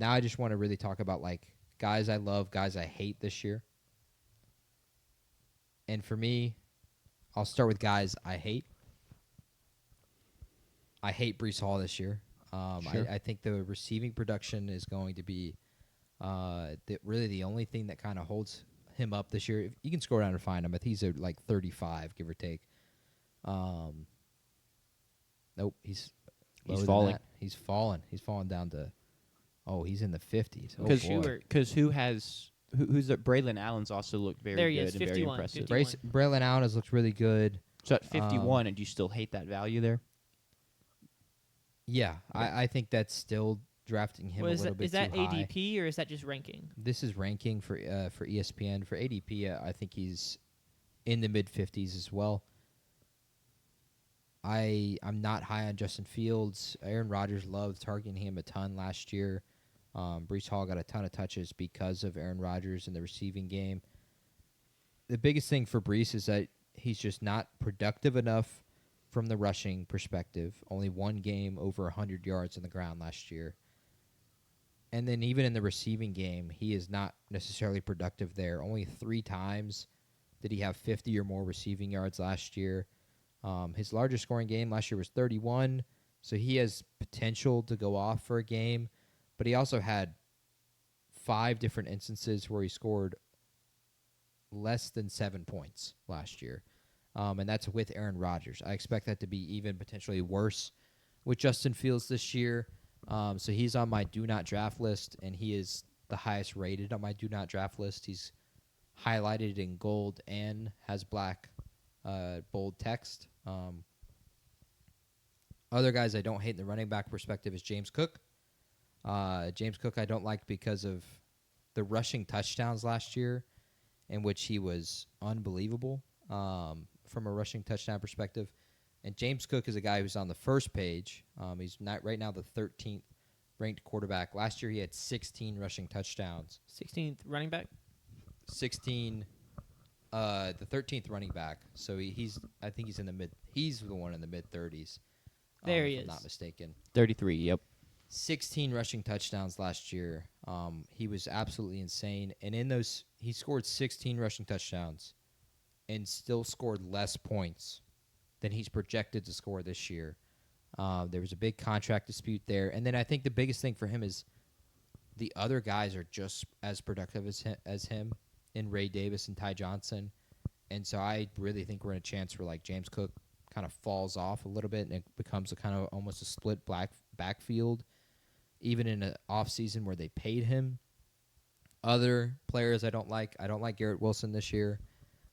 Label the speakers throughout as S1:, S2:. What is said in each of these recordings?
S1: Now I just want to really talk about like guys I love, guys I hate this year. And for me, I'll start with guys I hate. I hate Breece Hall this year.
S2: Sure.
S1: I think the receiving production is going to be really the only thing that kind of holds him up this year. If you can scroll down and find him, but he's at like 35, give or take. Nope, he's lower than
S2: falling.
S1: that. He's fallen. He's fallen down to. Oh, he's in the 50s. Oh,
S2: Because
S1: boy.
S2: who's the Braylon Allen's also looked very
S3: There he
S2: good
S3: is,
S2: and very
S3: 51,
S2: impressive.
S3: 51.
S1: Braylon Allen has looked really good.
S2: So at 51, and do you still hate that value there?
S1: Yeah, I think that's still drafting him a little bit
S3: is that
S1: too high.
S3: ADP or is that just ranking?
S1: This is ranking for ESPN. For ADP, I think he's in the mid-50s as well. I'm not high on Justin Fields. Aaron Rodgers loved targeting him a ton last year. Breece Hall got a ton of touches because of Aaron Rodgers in the receiving game. The biggest thing for Breece is that he's just not productive enough from the rushing perspective. Only one game over 100 yards on the ground last year. And then even in the receiving game, he is not necessarily productive there. Only 3 times did he have 50 or more receiving yards last year. His largest scoring game last year was 31, so he has potential to go off for a game. But he also had 5 different instances where he scored less than 7 points last year. And that's with Aaron Rodgers. I expect that to be even potentially worse with Justin Fields this year. So he's on my do not draft list, and he is the highest rated on my do not draft list. He's highlighted in gold and has black bold text. Other guys I don't hate in the running back perspective is James Cook. James Cook I don't like because of the rushing touchdowns last year, in which he was unbelievable from a rushing touchdown perspective. And James Cook is a guy who's on the first page. He's not right now the 13th ranked quarterback. Last year he had 16 rushing touchdowns.
S3: 16th running back?
S1: 16, the 13th running back. So I think he's in the mid. He's the one in the mid 30s.
S3: There he
S1: if
S3: is.
S1: I'm not mistaken.
S2: 33, yep.
S1: 16 rushing touchdowns last year. He was absolutely insane. And in those, he scored 16 rushing touchdowns and still scored less points than he's projected to score this year. There was a big contract dispute there. And then I think the biggest thing for him is the other guys are just as productive as him in Ray Davis and Ty Johnson. And so I really think we're in a chance where like James Cook kind of falls off a little bit and it becomes a kind of almost a split backfield, even in an offseason where they paid him. Other players I don't like Garrett Wilson this year.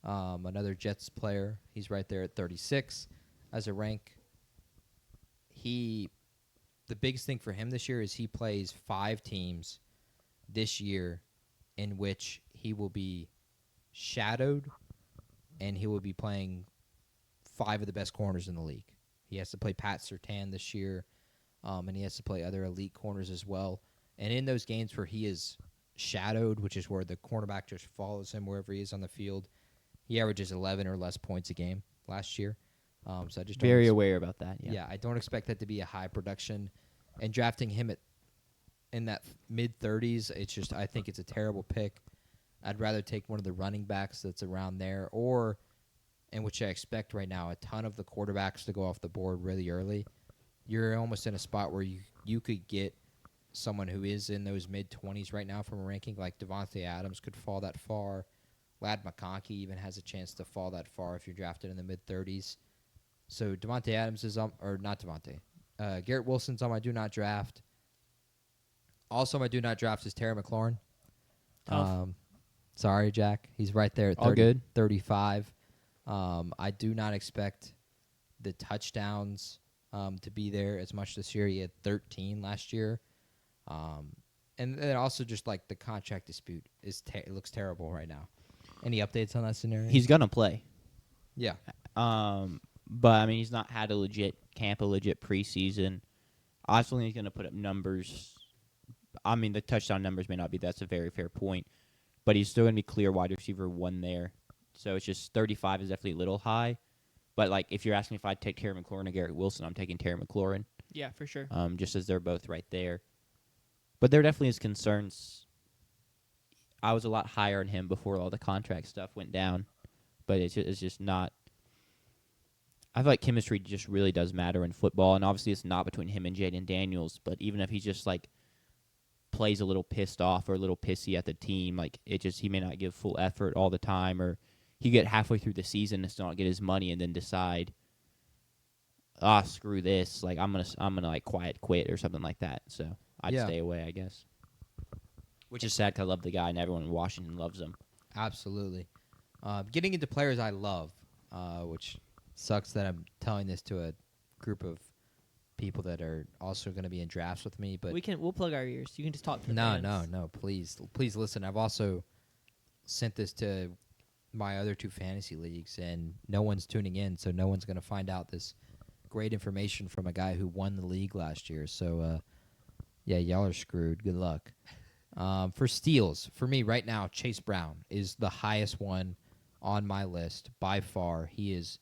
S1: Another Jets player. He's right there at 36 as a rank. The biggest thing for him this year is he plays 5 teams this year in which he will be shadowed and he will be playing 5 of the best corners in the league. He has to play Pat Surtain this year, and he has to play other elite corners as well. And in those games where he is shadowed, which is where the cornerback just follows him wherever he is on the field, he averages 11 or less points a game last year. So I just don't
S2: Very aware about that,
S1: yeah, I don't expect that to be a high production. And drafting him in that mid-30s, it's just I think it's a terrible pick. I'd rather take one of the running backs that's around there, or, in which I expect right now, a ton of the quarterbacks to go off the board really early. You're almost in a spot where you could get someone who is in those mid-20s right now from a ranking, like Devontae Adams could fall that far. Ladd McConkey even has a chance to fall that far if you're drafted in the mid-30s. So Devontae Adams is on, or not Devontae. Garrett Wilson's on my do not draft. Also, my do not draft is Terry McLaurin.
S3: Tough.
S1: Sorry, Jack. He's right there at
S2: All good.
S1: 35. I do not expect the touchdowns to be there as much this year. He had 13 last year. And then also just like the contract dispute it looks terrible right now. Any updates on that scenario?
S2: He's going to play.
S1: Yeah.
S2: But, I mean, he's not had a legit camp, a legit preseason. I also think he's going to put up numbers. I mean, the touchdown numbers may not be. That's a very fair point. But he's still going to be clear wide receiver 1 there. So it's just 35 is definitely a little high. But, like, if you're asking if I'd take Terry McLaurin or Garrett Wilson, I'm taking Terry McLaurin.
S3: Yeah, for sure.
S2: Just as they're both right there. But there definitely is concerns. I was a lot higher on him before all the contract stuff went down, but it's just not. I feel like chemistry just really does matter in football, and obviously it's not between him and Jaden Daniels. But even if he just like plays a little pissed off or a little pissy at the team, like he may not give full effort all the time, or he get halfway through the season and still not get his money, and then decide, screw this, like I'm gonna like quiet quit or something like that. So I'd
S1: Yeah.
S2: stay away, I guess. Which is sad 'cause I love the guy and everyone in Washington loves him.
S1: Absolutely. Getting into players I love, which sucks that I'm telling this to a group of people that are also going to be in drafts with me. But
S3: We'll plug our ears. You can just talk to the
S1: no,
S3: fans.
S1: no, please listen. I've also sent this to my other 2 fantasy leagues, and no one's tuning in, so no one's going to find out this great information from a guy who won the league last year. So, yeah, y'all are screwed. Good luck. For steals, for me right now, Chase Brown is the highest one on my list by far. He is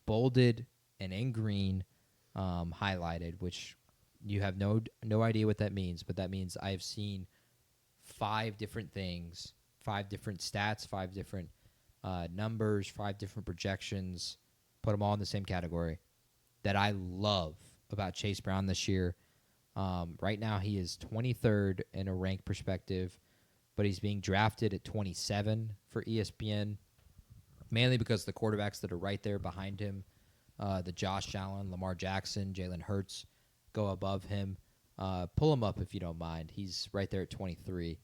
S1: bolded and in green, highlighted, which you have no idea what that means, but that means I have seen 5 different things, 5 different stats, 5 different numbers, 5 different projections, put them all in the same category that I love about Chase Brown this year. Right now, he is 23rd in a rank perspective, but he's being drafted at 27 for ESPN, mainly because the quarterbacks that are right there behind him, the Josh Allen, Lamar Jackson, Jalen Hurts, go above him. Pull him up if you don't mind. He's right there at 23.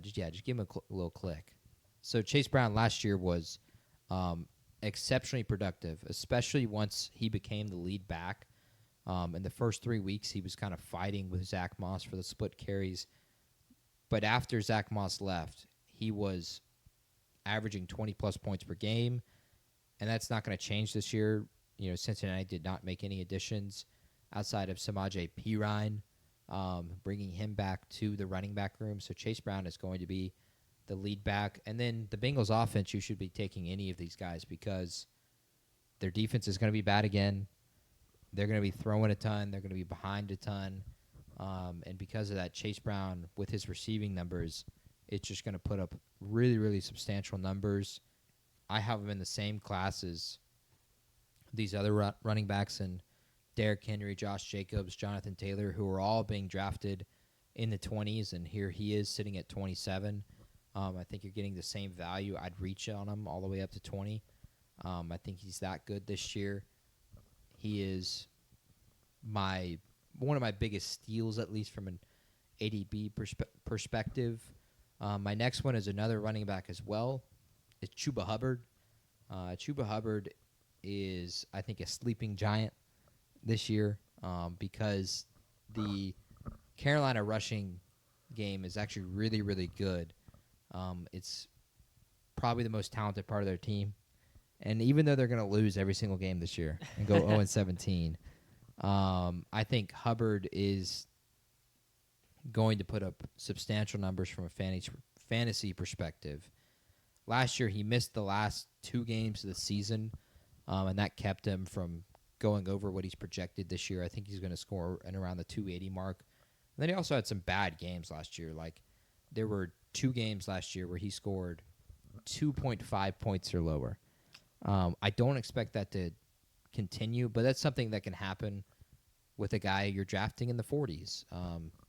S1: Just give him a little click. So Chase Brown last year was exceptionally productive, especially once he became the lead back. In the first 3 weeks, he was kind of fighting with Zach Moss for the split carries. But after Zach Moss left, he was averaging 20-plus points per game, and that's not going to change this year. You know, Cincinnati did not make any additions outside of Samaje Perine, bringing him back to the running back room. So Chase Brown is going to be the lead back. And then the Bengals offense, you should be taking any of these guys because their defense is going to be bad again. They're going to be throwing a ton. They're going to be behind a ton. And because of that, Chase Brown, with his receiving numbers, it's just going to put up really, really substantial numbers. I have him in the same class as these other running backs and Derrick Henry, Josh Jacobs, Jonathan Taylor, who are all being drafted in the 20s, and here he is sitting at 27. I think you're getting the same value. I'd reach on him all the way up to 20. I think he's that good this year. He is one of my biggest steals, at least from an ADP perspective. My next one is another running back as well. It's Chuba Hubbard. Chuba Hubbard is, I think, a sleeping giant this year because the Carolina rushing game is actually really, really good. It's probably the most talented part of their team. And even though they're going to lose every single game this year and go 0-17, I think Hubbard is going to put up substantial numbers from a fantasy perspective. Last year, he missed the last 2 games of the season, and that kept him from going over what he's projected this year. I think he's going to score in around the 280 mark. And then he also had some bad games last year. Like, there were 2 games last year where he scored 2.5 points or lower. I don't expect that to continue, but that's something that can happen with a guy you're drafting in the 40s.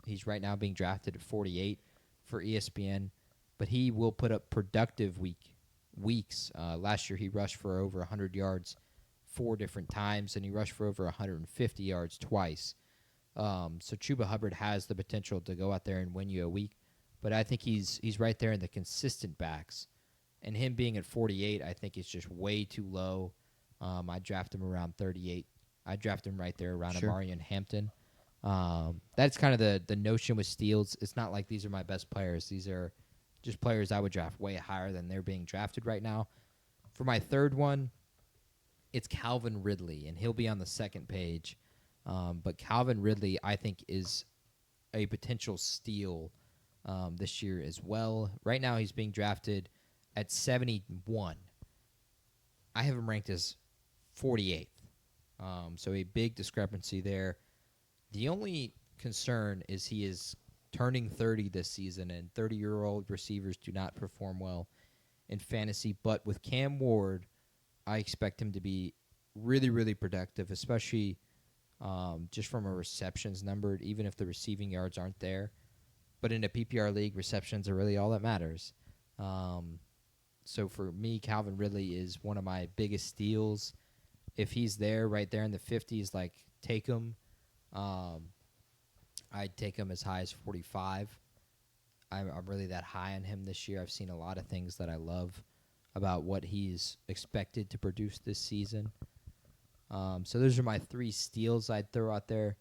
S1: He's right now being drafted at 48 for ESPN, but he will put up productive weeks. Last year he rushed for over 100 yards 4 different times, and he rushed for over 150 yards twice. So Chuba Hubbard has the potential to go out there and win you a week, but I think he's right there in the consistent backs. And him being at 48, I think is just way too low. I draft him around 38. I draft him right there around Amari and Hampton. That's kind of the notion with steals. It's not like these are my best players. These are just players I would draft way higher than they're being drafted right now. For my third one, it's Calvin Ridley, and he'll be on the second page. But Calvin Ridley, I think, is a potential steal this year as well. Right now he's being drafted at 71. I have him ranked as 48th. So a big discrepancy there. The only concern is he is turning 30 this season, and 30-year-old receivers do not perform well in fantasy. But with Cam Ward, I expect him to be really, really productive, especially just from a receptions number, even if the receiving yards aren't there. But in a PPR league, receptions are really all that matters. So for me, Calvin Ridley is one of my biggest steals. If he's there, right there in the 50s, like, take him. I'd take him as high as 45. I'm really that high on him this year. I've seen a lot of things that I love about what he's expected to produce this season. So those are my 3 steals I'd throw out there.